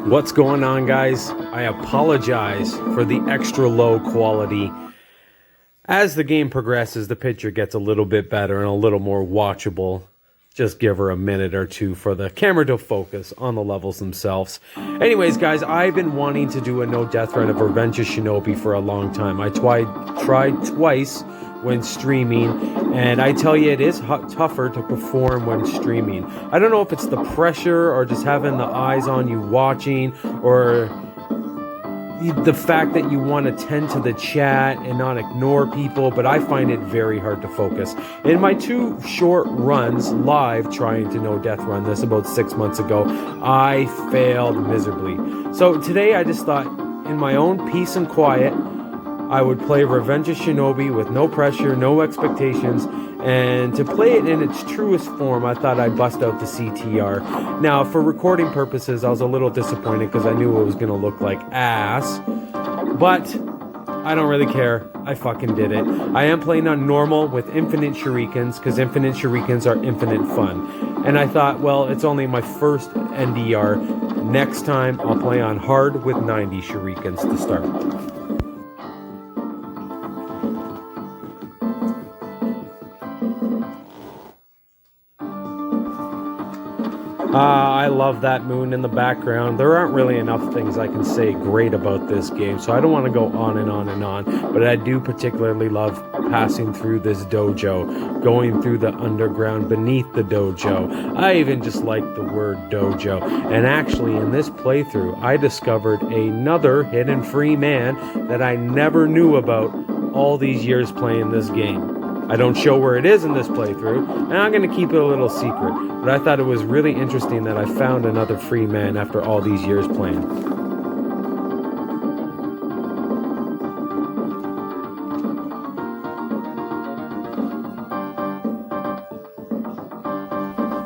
What's going on, guys? I apologize for the extra low quality. As the game progresses, the picture gets a little bit better and a little more watchable. Just give her a minute or two for the camera to focus on the levels themselves. Anyways, guys, I've been wanting to do a no death run of Revenge of Shinobi for a long time. I tried twice when streaming, and I tell you, it is tougher to perform when streaming. I don't know if it's the pressure or just having the eyes on you watching, or the fact that you want to tend to the chat and not ignore people, but I find it very hard to focus. In my two short runs live trying to no death run this about 6 months ago, I failed miserably. So today I just thought, in my own peace and quiet, I would play Revenge of Shinobi with no pressure, no expectations, and to play it in its truest form, I thought I'd bust out the CTR. Now, for recording purposes, I was a little disappointed because I knew it was going to look like ass, but I don't really care. I fucking did it. I am playing on normal with infinite shurikens because infinite shurikens are infinite fun. And I thought, well, it's only my first NDR. Next time, I'll play on hard with 90 shurikens to start. I love that moon in the background. There aren't really enough things I can say great about this game, so I don't want to go on and on and on, but I do particularly love passing through this dojo, going through the underground beneath the dojo. I even just like the word dojo. And actually, in this playthrough, I discovered another hidden free man that I never knew about all these years playing this game. I don't show where it is in this playthrough, and I'm going to keep it a little secret, but I thought it was really interesting that I found another free man after all these years playing.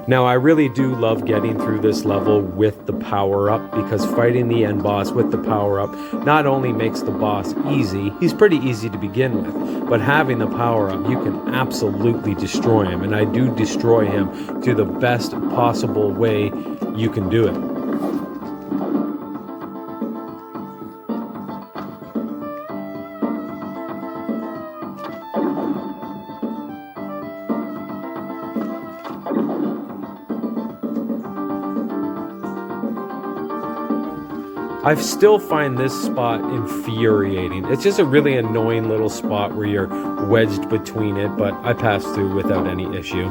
Now, I really do love getting through this level with the power-up, because fighting the end boss with the power-up not only makes the boss easy, he's pretty easy to begin with, but having the power-up, you can absolutely destroy him, and I do destroy him to the best possible way you can do it. I still find this spot infuriating. It's just a really annoying little spot where you're wedged between it, but I passed through without any issue.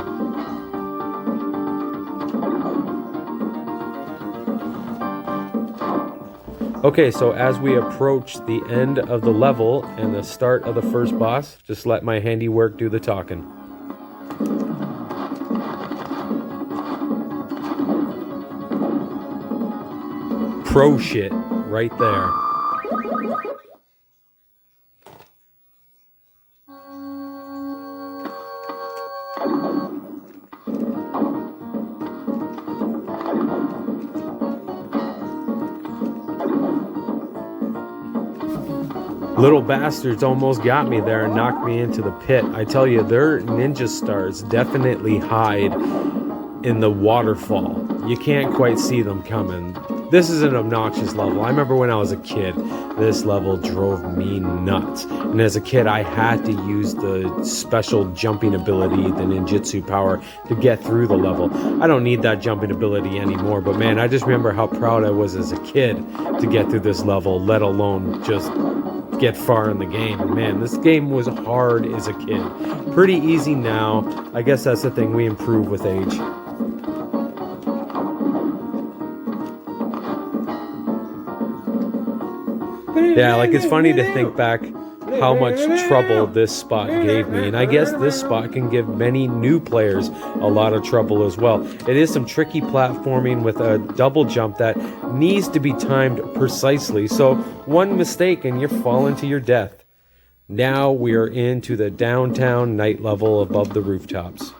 Okay, so as we approach the end of the level and the start of the first boss, just let my handiwork do the talking. Pro shit right there. Little bastards almost got me there and knocked me into the pit. I tell you, their ninja stars definitely hide in the waterfall. You can't quite see them coming. This is an obnoxious level. I remember when I was a kid, this level drove me nuts. And as a kid, I had to use the special jumping ability, the ninjutsu power, to get through the level. I don't need that jumping ability anymore, but man, I just remember how proud I was as a kid to get through this level, let alone just get far in the game. Man, this game was hard as a kid. Pretty easy now. I guess that's the thing, we improve with age. Yeah, like it's funny to think back how much trouble this spot gave me, and I guess this spot can give many new players a lot of trouble as well. It is some tricky platforming with a double jump that needs to be timed precisely, so one mistake and you're falling to your death. Now we are into the downtown night level above the rooftops.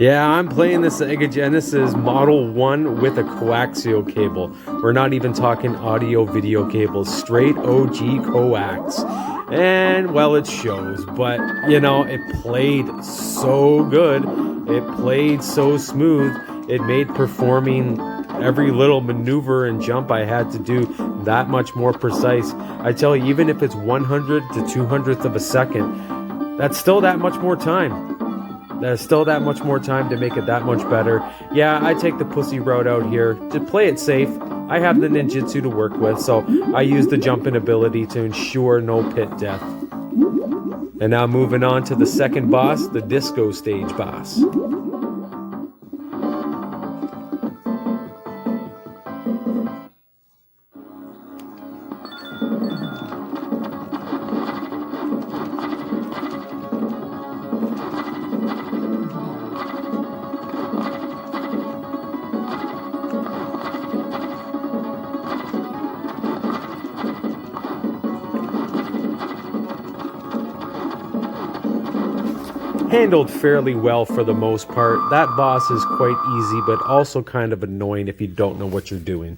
Yeah, I'm playing the Sega Genesis Model 1 with a coaxial cable. We're not even talking audio video cables, straight OG coax. And, well, it shows, but, you know, it played so good. It played so smooth. It made performing every little maneuver and jump I had to do that much more precise. I tell you, even if it's 100 to 200th of a second, that's still that much more time. There's still that much more time to make it that much better. Yeah, I take the pussy route out here to play it safe. I have the ninjutsu to work with, so I use the jumping ability to ensure no pit death. And now moving on to the second boss, the disco stage boss. Handled fairly well for the most part. That boss is quite easy, but also kind of annoying if you don't know what you're doing.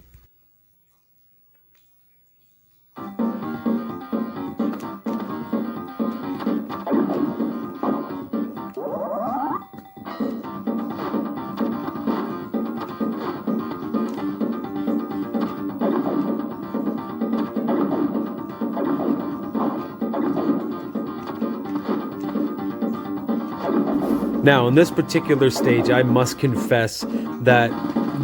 Now, in this particular stage, I must confess that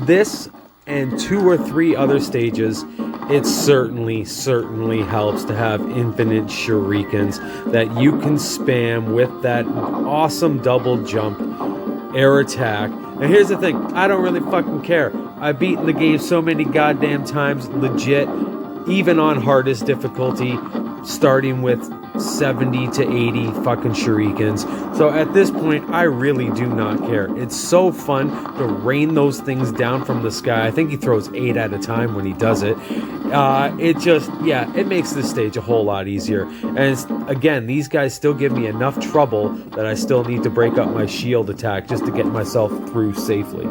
this and 2 or 3 other stages, it certainly helps to have infinite shurikens that you can spam with that awesome double jump, air attack. And here's the thing, I don't really fucking care. I've beaten the game so many goddamn times, legit, even on hardest difficulty, starting with 70 to 80 fucking shurikens. So at this point, I really do not care. It's so fun to rain those things down from the sky. I think he throws 8 at a time when he does it. It just, yeah, it makes this stage a whole lot easier. And again, these guys still give me enough trouble that I still need to break up my shield attack just to get myself through safely.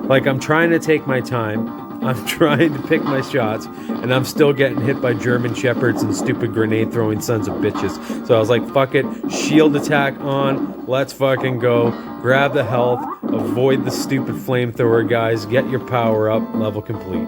Like, I'm trying to take my time, I'm trying to pick my shots, and I'm still getting hit by German Shepherds and stupid grenade-throwing sons of bitches. So I was like, fuck it, shield attack on, let's fucking go, grab the health, avoid the stupid flamethrower guys, get your power up, level complete.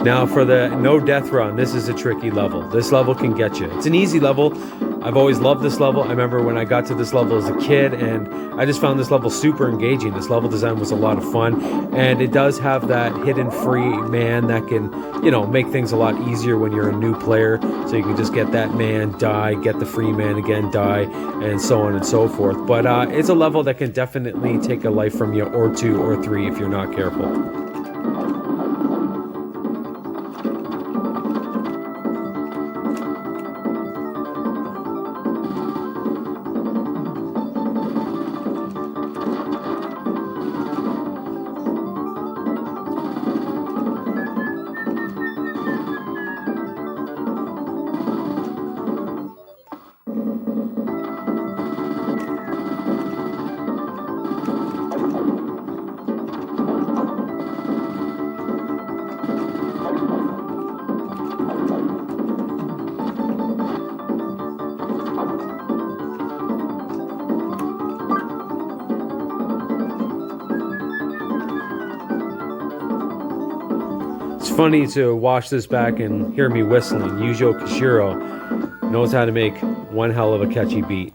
Now for the no death run, this is a tricky level. This level can get you. It's an easy level. I've always loved this level. I remember when I got to this level as a kid, and I just found this level super engaging. This level design was a lot of fun, and it does have that hidden free man that can, you know, make things a lot easier when you're a new player. So you can just get that man, die, get the free man again, die, and so on and so forth. But it's a level that can definitely take a life from you, or 2 or 3 if you're not careful. It's funny to watch this back and hear me whistling. Yuzo Koshiro knows how to make one hell of a catchy beat.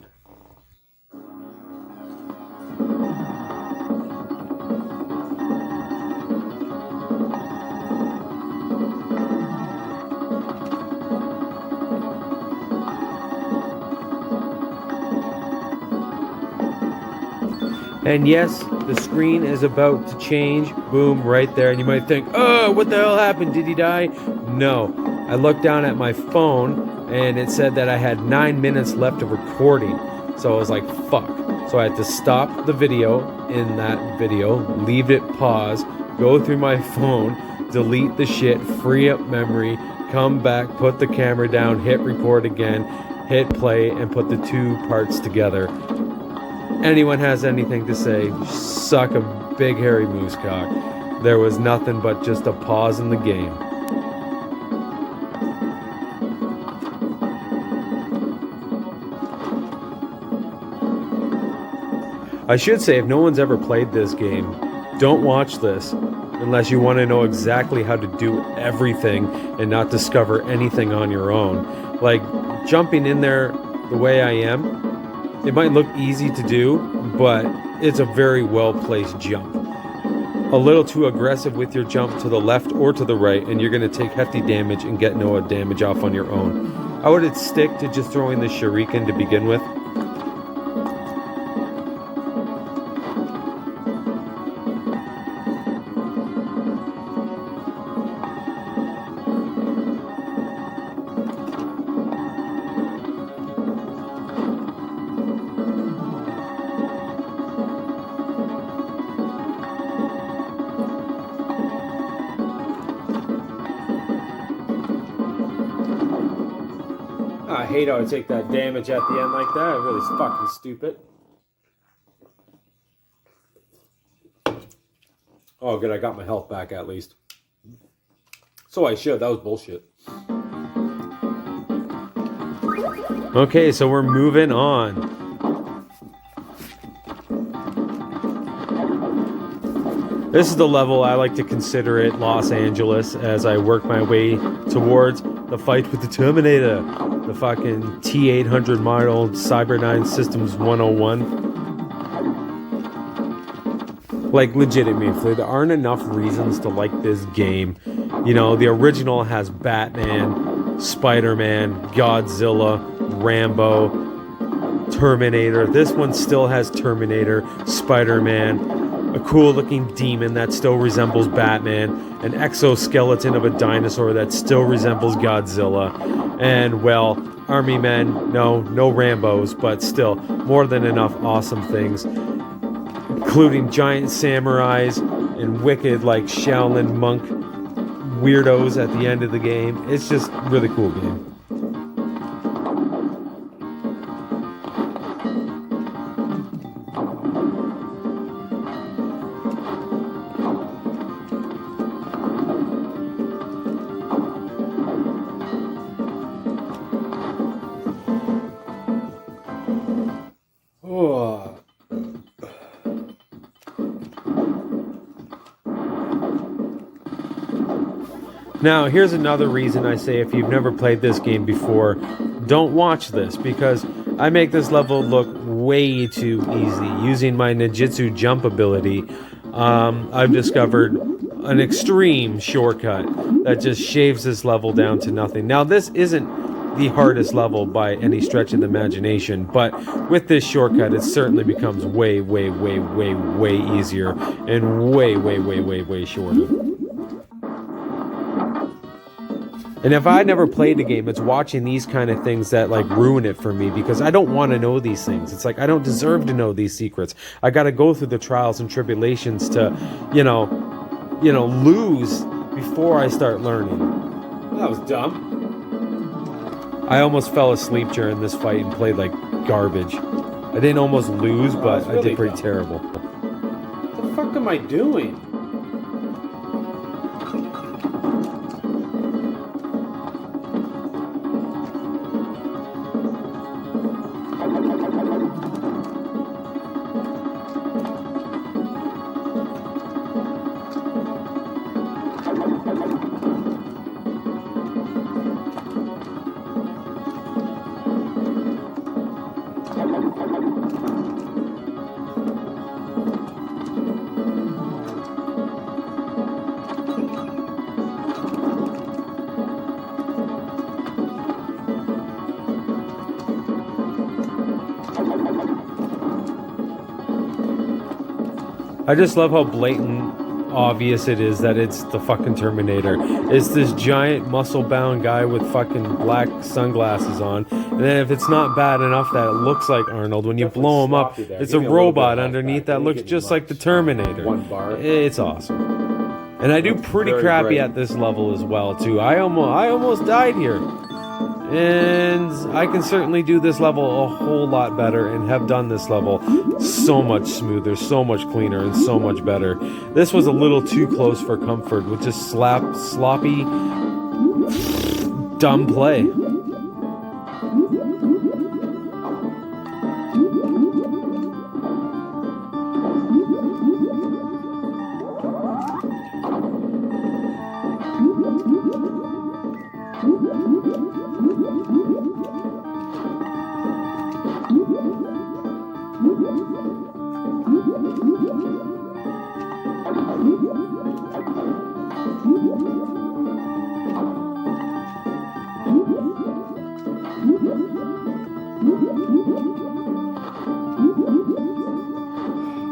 And yes, the screen is about to change. Boom, right there. And you might think, oh, what the hell happened? Did he die? No. I looked down at my phone and it said that I had 9 minutes left of recording. So I was like, fuck. So I had to stop the video in that video, leave it pause, go through my phone, delete the shit, free up memory, come back, put the camera down, hit record again, hit play, and put the two parts together. Anyone has anything to say, suck a big hairy moose cock. There was nothing but just a pause in the game. I should say, if no one's ever played this game, don't watch this unless you want to know exactly how to do everything and not discover anything on your own. Like, jumping in there the way I am, it might look easy to do, but it's a very well-placed jump. A little too aggressive with your jump to the left or to the right, and you're going to take hefty damage and get no damage off on your own. I would stick to just throwing the shuriken to begin with. I hate how I take that damage at the end like that. It really is fucking stupid. Oh, good. I got my health back at least. So I should. That was bullshit. Okay, so we're moving on. This is the level I like to consider it Los Angeles as I work my way towards the fight with the Terminator. The fucking T-800 model Cyberdyne Systems 101. Like, legitimately, there aren't enough reasons to like this game. You know, the original has Batman, Spider-Man, Godzilla, Rambo, Terminator. This one still has Terminator, Spider-Man, a cool-looking demon that still resembles Batman, an exoskeleton of a dinosaur that still resembles Godzilla, and, well, army men, no Rambos, but still, more than enough awesome things, including giant samurais and wicked, like, Shaolin monk weirdos at the end of the game. It's just a really cool game. Now, here's another reason I say if you've never played this game before, don't watch this, because I make this level look way too easy. Using my ninjutsu jump ability, I've discovered an extreme shortcut that just shaves this level down to nothing. Now, this isn't the hardest level by any stretch of the imagination, but with this shortcut, it certainly becomes way, way, way, way, way easier and way, way, way, way, way shorter. And if I never played the game, it's watching these kind of things that like ruin it for me, because I don't want to know these things. It's like I don't deserve to know these secrets. I got to go through the trials and tribulations to, lose before I start learning. That was dumb. I almost fell asleep during this fight and played like garbage. I didn't almost lose, but really I did pretty terrible. What the fuck am I doing? I just love how blatant obvious it is that it's the fucking Terminator. It's this giant muscle-bound guy with fucking black sunglasses on. And then if it's not bad enough that it looks like Arnold, when you blow him up, it's a robot underneath that looks just like the Terminator. It's awesome. And I do pretty crappy at this level as well, too. I almost died here. And I can certainly do this level a whole lot better and have done this level so much smoother, so much cleaner, and so much better. This was a little too close for comfort with just sloppy, dumb play.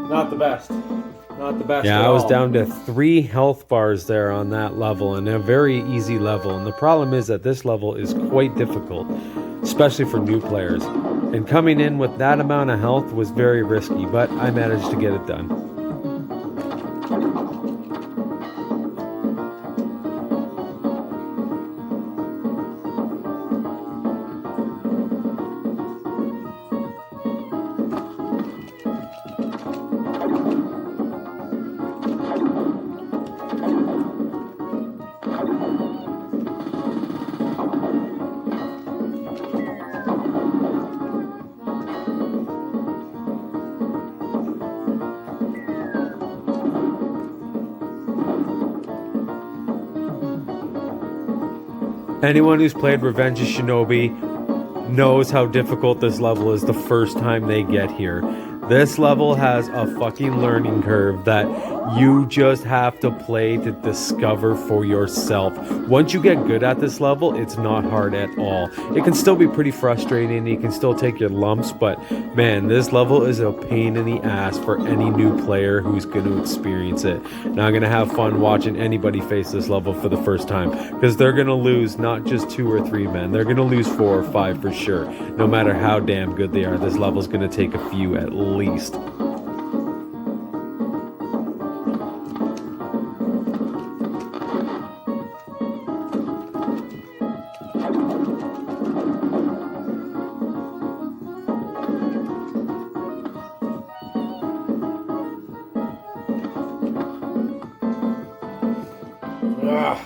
Not the best. Not the best. Yeah, I was down to 3 health bars there on that level, and a very easy level. And the problem is that this level is quite difficult, especially for new players. And coming in with that amount of health was very risky, but I managed to get it done. Anyone who's played Revenge of Shinobi knows how difficult this level is the first time they get here. This level has a fucking learning curve that you just have to play to discover for yourself. Once you get good at this level, it's not hard at all. It can still be pretty frustrating, you can still take your lumps, but man, this level is a pain in the ass for any new player who's going to experience it. And I'm going to have fun watching anybody face this level for the first time, because they're going to lose not just 2 or 3 men, they're going to lose 4 or 5 for sure. No matter how damn good they are, this level's going to take a few at least.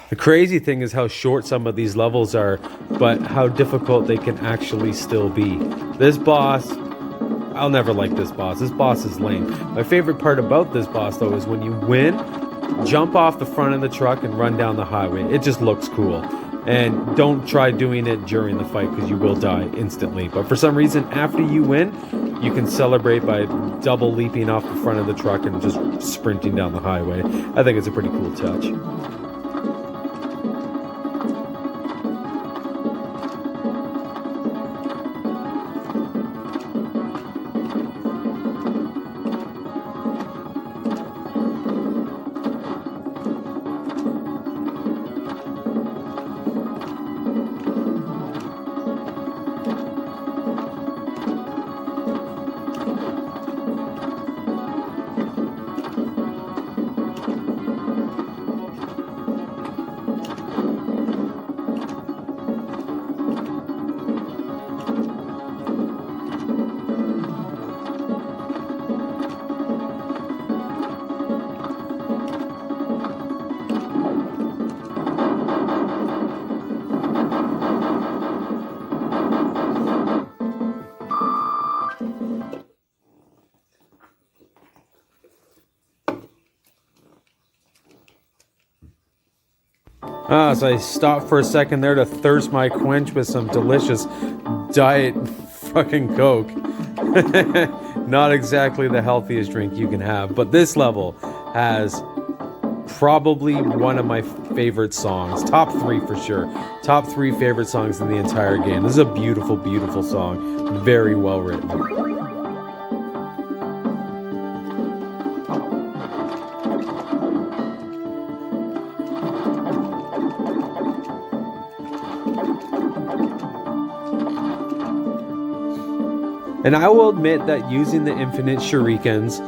The crazy thing is how short some of these levels are, but how difficult they can actually still be. This boss, I'll never like this boss. This boss is lame. My favorite part about this boss, though, is when you win, jump off the front of the truck and run down the highway. It just looks cool. And don't try doing it during the fight, because you will die instantly. But for some reason, after you win, you can celebrate by double leaping off the front of the truck and just sprinting down the highway. I think it's a pretty cool touch. So I stopped for a second there to thirst my quench with some delicious diet fucking Coke. Not exactly the healthiest drink you can have, but this level has probably one of my favorite songs. Top 3 for sure. Top 3 favorite songs in the entire game. This is a beautiful, beautiful song. Very well written. And I will admit that using the infinite shurikens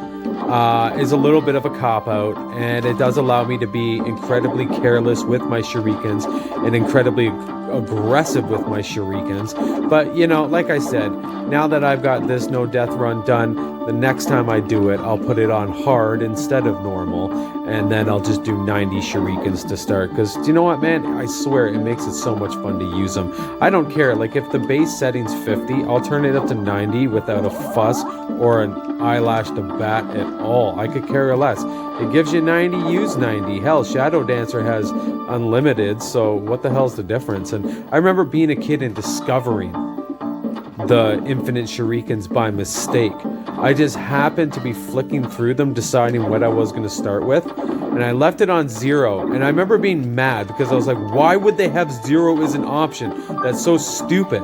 is a little bit of a cop-out, and it does allow me to be incredibly careless with my shurikens and incredibly aggressive with my shurikens. But, you know, like I said, now that I've got this no death run done, the next time I do it, I'll put it on hard instead of normal, and then I'll just do 90 shurikens to start. Because, you know what, man? I swear, it makes it so much fun to use them. I don't care. Like, if the base setting's 50, I'll turn it up to 90 without a fuss or an eyelash to bat at all. I could care less. It gives you 90, use 90. Hell, Shadow Dancer has unlimited, so what the hell's the difference? And I remember being a kid and discovering the infinite shurikens by mistake. I just happened to be flicking through them, deciding what I was going to start with, and I left it on 0. And I remember being mad because I was like, why would they have 0 as an option? That's so stupid.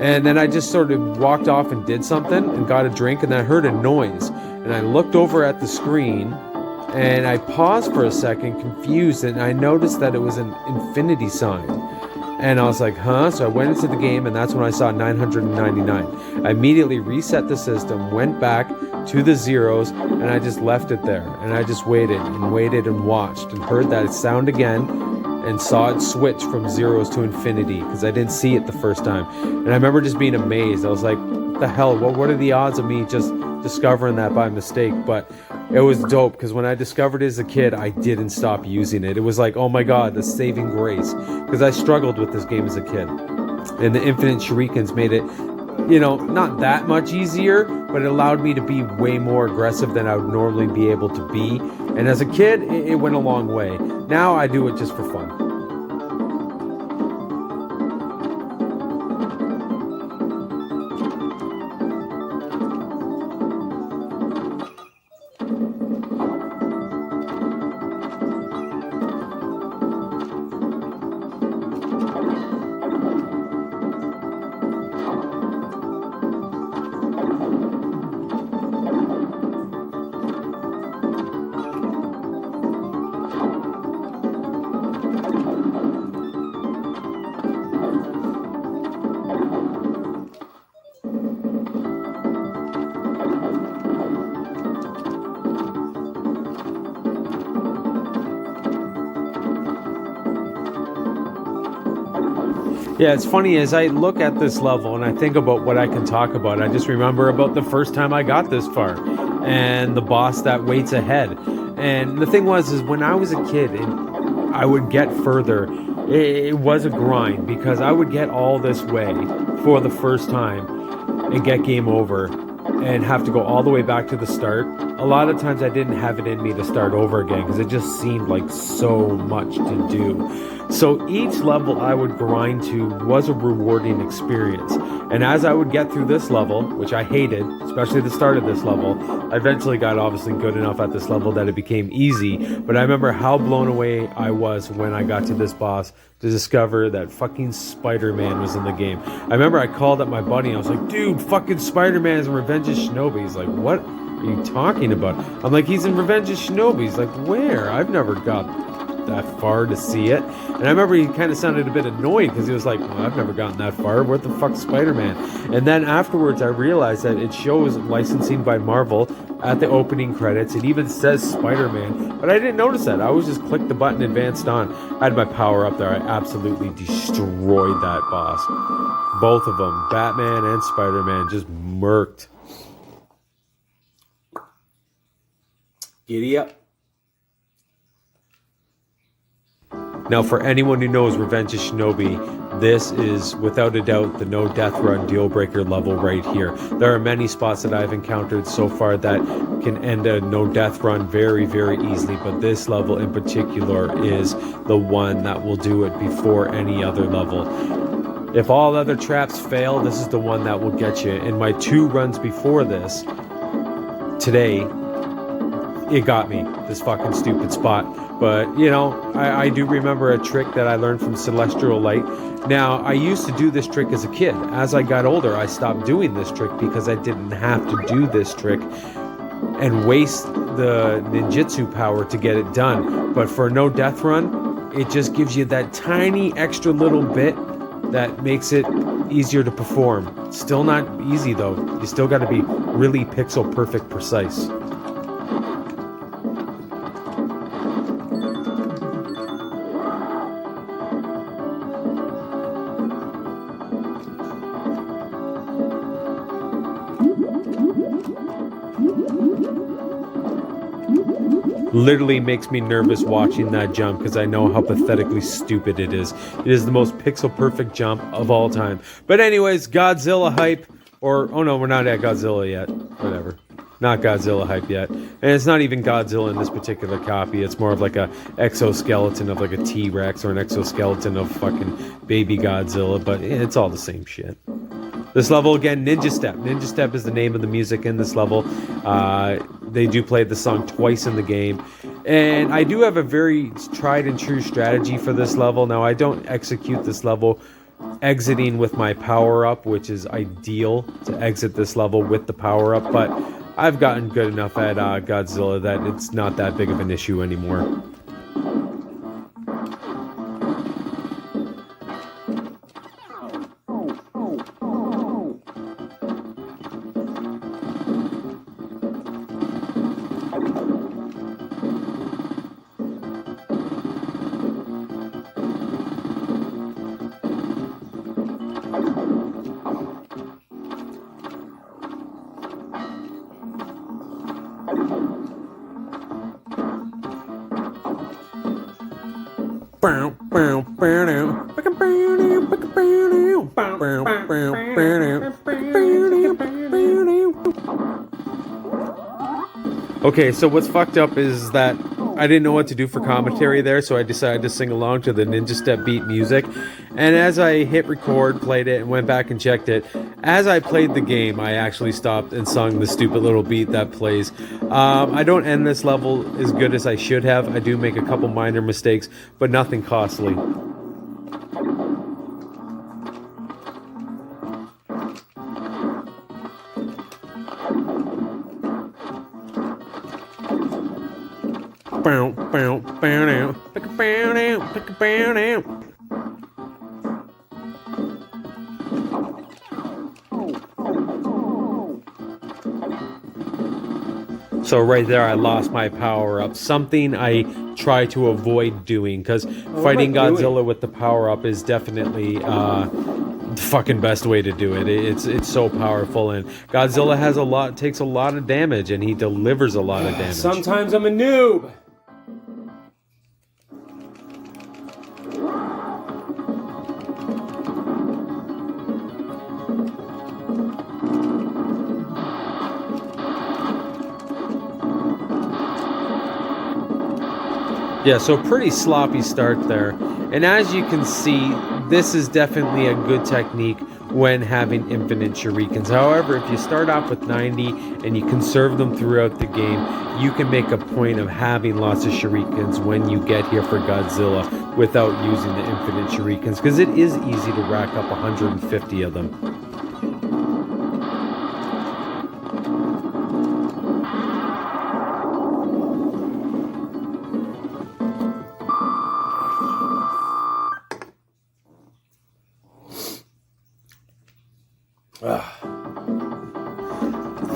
And then I just sort of walked off and did something and got a drink, and I heard a noise, and I looked over at the screen, and I paused for a second, confused, and I noticed that it was an infinity sign. And I was like, huh? So I went into the game, and that's when I saw 999. I immediately reset the system, went back to the zeros, and I just left it there. And I just waited and watched and heard that sound again and saw it switch from zeros to infinity because I didn't see it the first time. And I remember just being amazed. I was like, what the hell? What are the odds of me just discovering that by mistake? But it was dope because when I discovered it as a kid, I didn't stop using it. It was like, oh my god, the saving grace, because I struggled with this game as a kid, and the infinite shurikens made it, you know, not that much easier, but it allowed me to be way more aggressive than I would normally be able to be. And as a kid, it went a long way. Now I do it just for fun. Yeah, it's funny as I look at this level and I think about what I can talk about. I just remember about the first time I got this far and the boss that waits ahead. And the thing was, is when I was a kid and I would get further, it was a grind because I would get all this way for the first time and get game over and have to go all the way back to the start. A lot of times I didn't have it in me to start over again because it just seemed like so much to do. So each level I would grind to was a rewarding experience. And as I would get through this level, which I hated, especially the start of this level, I eventually got obviously good enough at this level that it became easy. But I remember how blown away I was when I got to this boss to discover that fucking Spider-Man was in the game. I remember I called up my buddy and I was like, dude, fucking Spider-Man is in Revenge of Shinobi. He's like, what are you talking about? I'm like, he's in Revenge of Shinobi. He's like, where? I've never got that far to see it. And I remember he kind of sounded a bit annoyed because he was like, well, I've never gotten that far. What the fuck's Spider-Man? And then afterwards I realized that it shows licensing by Marvel at the opening credits. It even says Spider-Man, but I didn't notice that. I was just clicked the button, advanced on. I had my power up there. I absolutely destroyed that boss. Both of them, Batman and Spider-Man, just murked. Giddy up. Now, for anyone who knows Revenge of Shinobi, this is without a doubt the no death run deal breaker level right here. There are many spots that I've encountered so far that can end a no death run very, very easily, but this level in particular is the one that will do it before any other level. If all other traps fail, this is the one that will get you. In my 2 runs before this, today, it got me, this fucking stupid spot. But, you know, I do remember a trick that I learned from Celestial Light. Now, I used to do this trick as a kid. As I got older, I stopped doing this trick because I didn't have to do this trick and waste the ninjutsu power to get it done. But for a no death run, it just gives you that tiny extra little bit that makes it easier to perform. Still not easy though. You still got to be really pixel perfect precise. Literally makes me nervous watching that jump because I know how pathetically stupid it is. It is the most pixel perfect jump of all time. But anyways, Godzilla hype, or oh no, we're not at Godzilla yet. Whatever. Not Godzilla hype yet. And it's not even Godzilla in this particular copy. It's more of like a exoskeleton of like a T-Rex or an exoskeleton of fucking baby Godzilla, but it's all the same shit. This level, again, Ninja Step. Ninja Step is the name of the music in this level. They do play the song twice in the game. And I do have a very tried and true strategy for this level. Now, I don't execute this level exiting with my power-up, which is ideal to exit this level with the power-up. But I've gotten good enough at Godzilla that it's not that big of an issue anymore. Okay, so what's fucked up is that I didn't know what to do for commentary there, so I decided to sing along to the Ninja Step beat music. And as I hit record, played it, and went back and checked it, as I played the game, I actually stopped and sung the stupid little beat that plays. I don't end this level as good as I should have. I do make a couple minor mistakes, but nothing costly. So right there, I lost my power up. Something I try to avoid doing, because fighting Godzilla with the power up is definitely the fucking best way to do it. It's so powerful, and Godzilla takes a lot of damage, and he delivers a lot of damage. Sometimes I'm a noob. Yeah, so pretty sloppy start there. And as you can see, this is definitely a good technique when having infinite shurikens. However, if you start off with 90 and you conserve them throughout the game, you can make a point of having lots of shurikens when you get here for Godzilla without using the infinite shurikens, because it is easy to rack up 150 of them.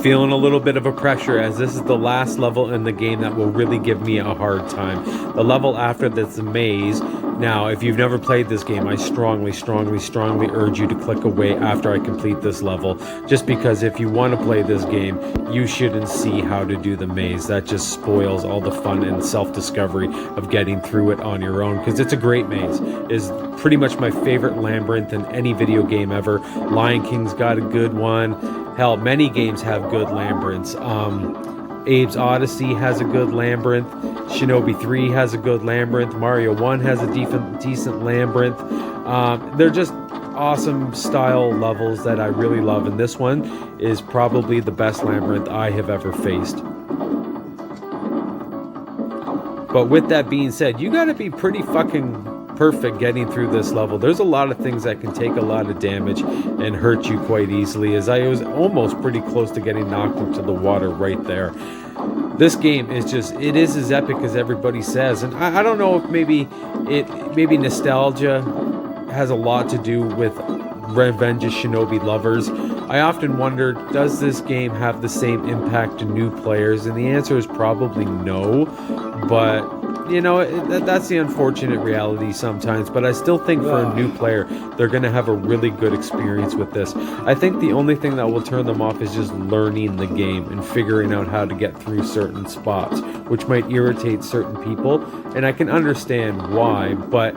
Feeling a little bit of a pressure, as this is the last level in the game that will really give me a hard time. The level after that's the maze. Now, if you've never played this game, I strongly urge you to click away after I complete this level. Just because if you want to play this game, you shouldn't see how to do the maze. That just spoils all the fun and self-discovery of getting through it on your own, because it's a great maze. It's pretty much my favorite labyrinth in any video game ever. Lion King's got a good one. Hell, many games have good labyrinths. Abe's Odyssey has a good labyrinth. Shinobi 3 has a good labyrinth. Mario 1 has a decent labyrinth. They're just awesome style levels that I really love, and this one is probably the best labyrinth I have ever faced. But with that being said, you gotta be pretty fucking perfect getting through this level. There's a lot of things that can take a lot of damage and hurt you quite easily, as I was almost pretty close to getting knocked into the water right there. This game is just, it is as epic as everybody says, and I don't know if maybe nostalgia has a lot to do with Revenge of Shinobi lovers. I often wonder, does this game have the same impact to new players? And the answer is probably no. But, you know, that's the unfortunate reality sometimes. But I still think for a new player, they're going to have a really good experience with this. I think the only thing that will turn them off is just learning the game and figuring out how to get through certain spots, which might irritate certain people. And I can understand why, but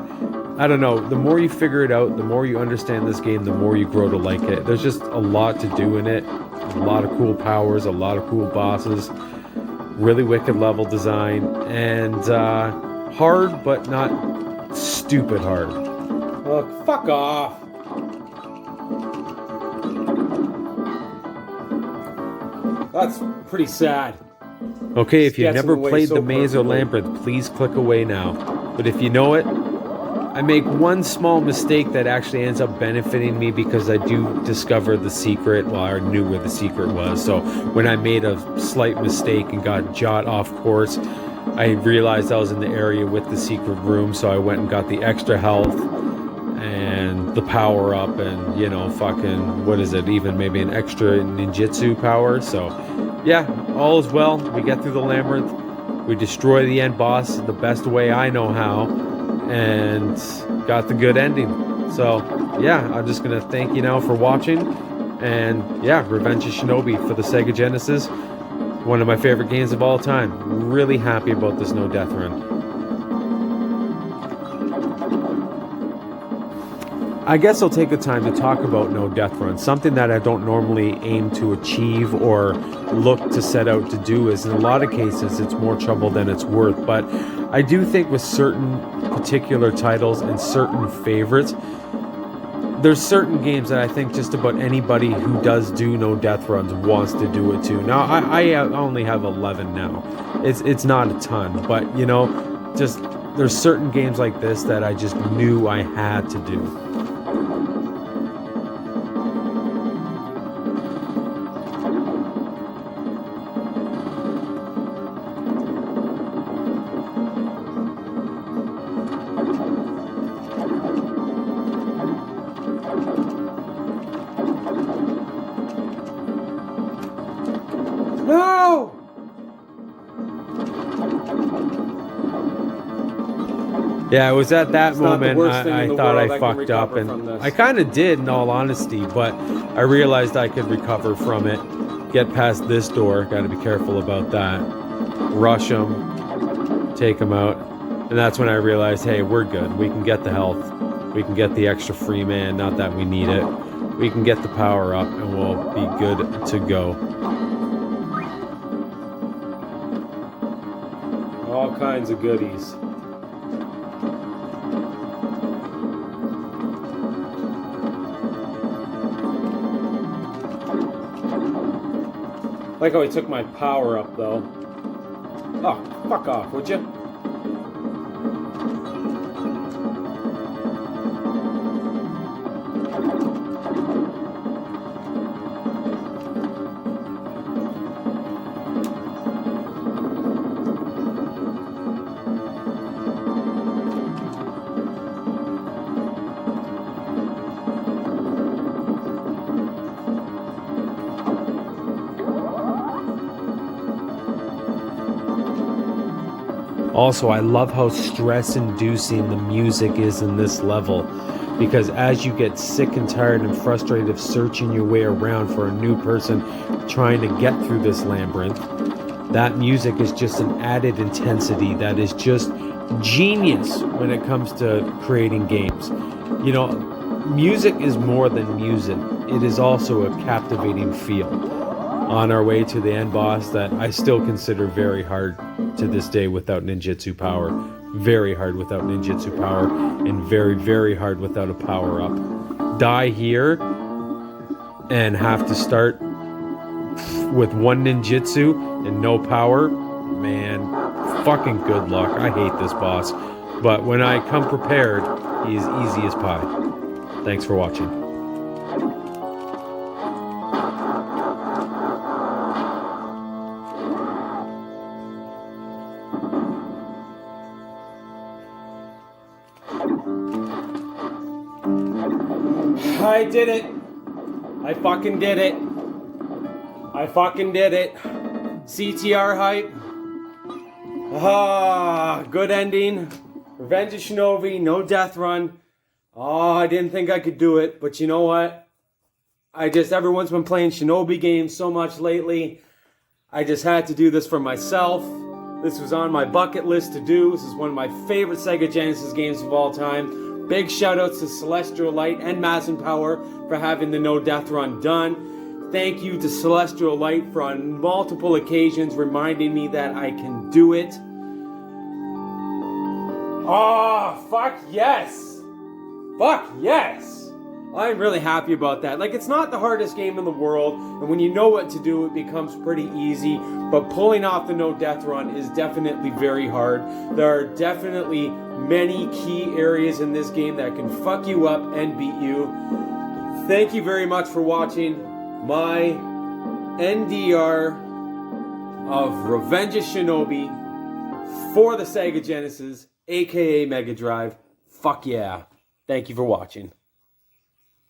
I don't know, the more you figure it out, the more you understand this game, the more you grow to like it. There's just a lot to do in it, a lot of cool powers, a lot of cool bosses, really wicked level design, and hard, but not stupid hard. Look, fuck off. That's pretty sad. Okay, if you've Gets never away played so the Maze or perfectly. Labyrinth, please click away now. But if you know it, I make one small mistake that actually ends up benefiting me because I do discover the secret. Well, I knew where the secret was. So when I made a slight mistake and got jot off course, I realized I was in the area with the secret room. So I went and got the extra health and the power up and, you know, fucking, what is it? Even maybe an extra ninjutsu power. So yeah, all is well. We get through the labyrinth. We destroy the end boss the best way I know how, and got the good ending. So yeah, I'm just gonna thank you now for watching, and yeah, Revenge of Shinobi for the Sega Genesis, one of my favorite games of all time. Really happy about this no death run. I guess I'll take the time to talk about no death run. Something that I don't normally aim to achieve or look to set out to do is, in a lot of cases, it's more trouble than it's worth. But I do think with certain particular titles and certain favorites, there's certain games that I think just about anybody who does do no death runs wants to do it too. Now, I only have 11 now. It's not a ton, but, you know, just there's certain games like this that I just knew I had to do. No! Yeah, it was at that not the moment worst thing in I the thought world. I I can fucked up, recover from and this. I kind of did, in all honesty, but I realized I could recover from it, get past this door, got to be careful about that, rush them, take them out, and that's when I realized, hey, we're good, we can get the health, we can get the extra free man, not that we need it, we can get the power up, and we'll be good to go. All kinds of goodies. Like how he took my power up, though. Oh, fuck off, would you? Also, I love how stress-inducing the music is in this level, because as you get sick and tired and frustrated of searching your way around for a new person trying to get through this labyrinth, that music is just an added intensity that is just genius when it comes to creating games. You know, music is more than music. It is also a captivating feel. On our way to the end boss that I still consider very hard to this day without ninjutsu power. Very hard without ninjutsu power, and very, very hard without a power-up. Die here and have to start with one ninjutsu and no power, man, fucking good luck. I hate this boss. But when I come prepared, he's easy as pie. Thanks for watching. I did it. I fucking did it. I fucking did it. CTR hype. Ah, good ending. Revenge of Shinobi, no death run. Oh, I didn't think I could do it, but you know what? Everyone's been playing Shinobi games so much lately. I just had to do this for myself. This was on my bucket list to do. This is one of my favorite Sega Genesis games of all time. Big shout outs to Celestial Light and Mazen Power for having the no death run done. Thank you to Celestial Light for on multiple occasions reminding me that I can do it. Oh, fuck yes! Fuck yes! I'm really happy about that. Like, it's not the hardest game in the world, and when you know what to do, it becomes pretty easy, but pulling off the no death run is definitely very hard. There are definitely many key areas in this game that can fuck you up and beat you. Thank you very much for watching my NDR of Revenge of Shinobi for the Sega Genesis, aka Mega Drive. Fuck yeah. Thank you for watching.